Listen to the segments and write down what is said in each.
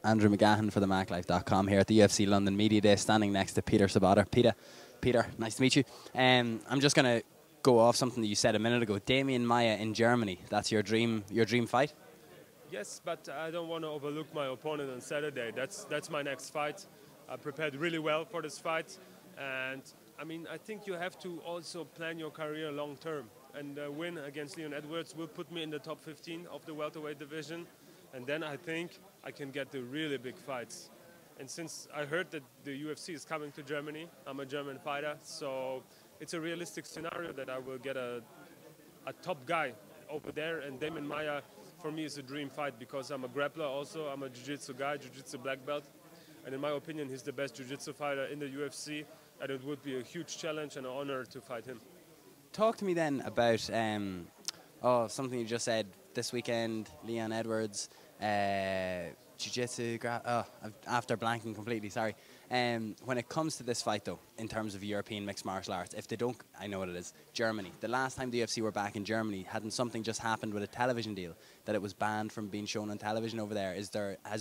Andrew McGahan for TheMacLife.com here at the UFC London Media Day, standing next to Peter Sobotta. Peter, nice to meet you. I'm just going to go off something that you said a minute ago. Demian Maia in Germany, that's your dream fight? Yes, but I don't want to overlook my opponent on Saturday. That's my next fight. I prepared really well for this fight, and I mean, I think you have to also plan your career long term. And a win against Leon Edwards will put me in the top 15 of the welterweight division, and then I think I can get the really big fights. And since I heard that the UFC is coming to Germany, I'm a German fighter, so it's a realistic scenario that I will get a top guy over there. And Demian Maia, for me, is a dream fight because I'm a grappler also. I'm a jiu-jitsu guy, jiu-jitsu black belt. And in my opinion, he's the best jiu-jitsu fighter in the UFC. And it would be a huge challenge and an honor to fight him. Talk to me then about something you just said this weekend, Leon Edwards, jiu-jitsu, after blanking completely, sorry. When it comes to this fight though, in terms of European mixed martial arts, if they don't, I know what it is, Germany. The last time the UFC were back in Germany, hadn't something just happened with a television deal that it was banned from being shown on television over there? Has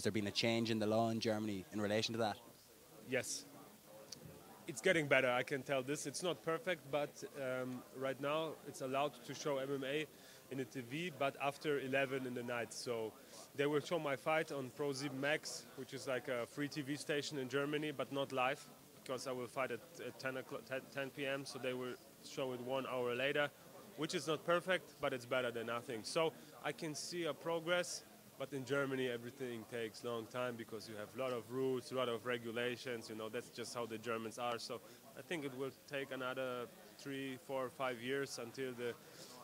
there been a change in the law in Germany in relation to that? Yes. It's getting better, I can tell this. It's not perfect, but right now it's allowed to show MMA in the TV, but after 11 in the night. So they will show my fight on Pro7 Max, which is like a free TV station in Germany, but not live, because I will fight at 10 p.m. So they will show it 1 hour later, which is not perfect, but it's better than nothing. So I can see a progress. But in Germany, everything takes a long time because you have a lot of rules, a lot of regulations. You know, that's just how the Germans are. So I think it will take another 3, 4, 5 years until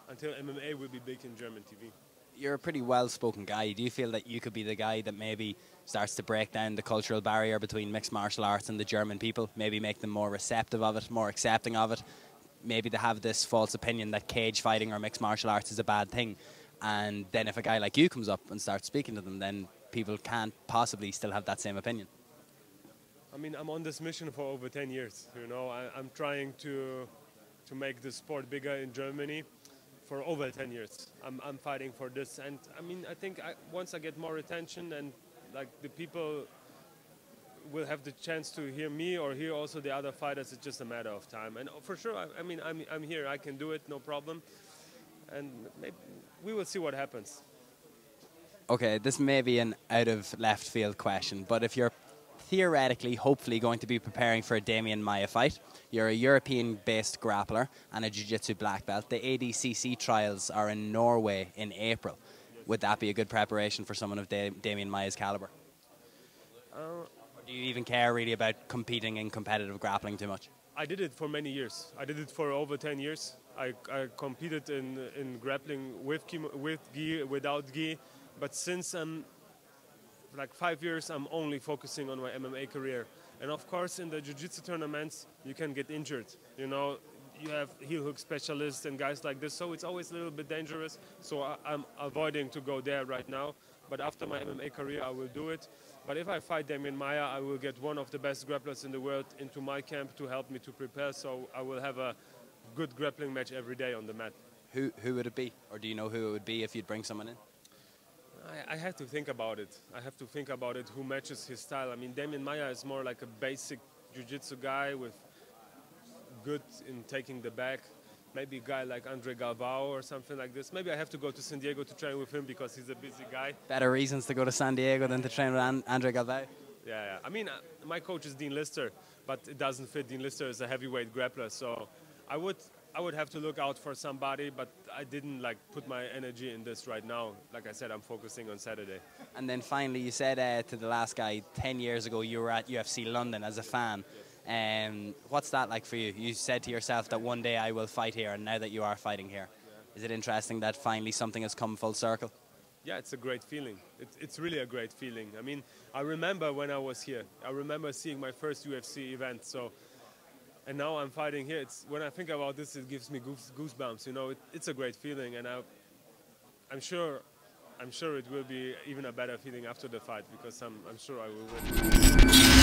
MMA will be big in German TV. You're a pretty well-spoken guy. Do you feel that you could be the guy that maybe starts to break down the cultural barrier between mixed martial arts and the German people? Maybe make them more receptive of it, more accepting of it? Maybe they have this false opinion that cage fighting or mixed martial arts is a bad thing. And then if a guy like you comes up and starts speaking to them, then people can't possibly still have that same opinion. I mean, I'm on this mission for over 10 years. You know, I'm trying to make the sport bigger in Germany for over 10 years. I'm fighting for this. And I mean, I think once I get more attention and like the people will have the chance to hear me or hear also the other fighters, it's just a matter of time. And for sure, I mean, I'm here. I can do it, no problem. And maybe we will see what happens. Okay, this may be an out of left field question, but if you're theoretically, hopefully going to be preparing for a Demian Maia fight, you're a European-based grappler and a jiu-jitsu black belt. The ADCC trials are in Norway in April. Would that be a good preparation for someone of Demian Maia's caliber? Or do you even care really about competing in competitive grappling too much? I did it for many years. I did it for over 10 years. I competed in grappling with gi, without gi, but since like 5 years, I'm only focusing on my MMA career. And of course, in the jiu-jitsu tournaments, you can get injured. You know, you have heel hook specialists and guys like this, so it's always a little bit dangerous. So I'm avoiding to go there right now. But after my MMA career, I will do it. But if I fight Demian Maia, I will get one of the best grapplers in the world into my camp to help me to prepare. So I will have a good grappling match every day on the mat. Who would it be? Or do you know who it would be if you'd bring someone in? I have to think about it. I have to think about it, who matches his style. I mean, Demian Maia is more like a basic jiu-jitsu guy with good in taking the back. Maybe a guy like Andre Galvao or something like this. Maybe I have to go to San Diego to train with him because he's a busy guy. Better reasons to go to San Diego than to train with Andre Galvao? Yeah. I mean, my coach is Dean Lister, but it doesn't fit. Dean Lister is a heavyweight grappler, so I would have to look out for somebody, but I didn't like put my energy in this right now. Like I said, I'm focusing on Saturday. And then finally, you said to the last guy, 10 years ago, you were at UFC London as a fan. Yes. What's that like for you? You said to yourself that one day I will fight here, and now that you are fighting here, is it interesting that finally something has come full circle? Yeah, it's a great feeling. It's really a great feeling. I mean, I remember when I was here. I remember seeing my first UFC event. And now I'm fighting here. When I think about this, it gives me goosebumps. You know, it's a great feeling, and I'm sure it will be even a better feeling after the fight because I'm sure I will win.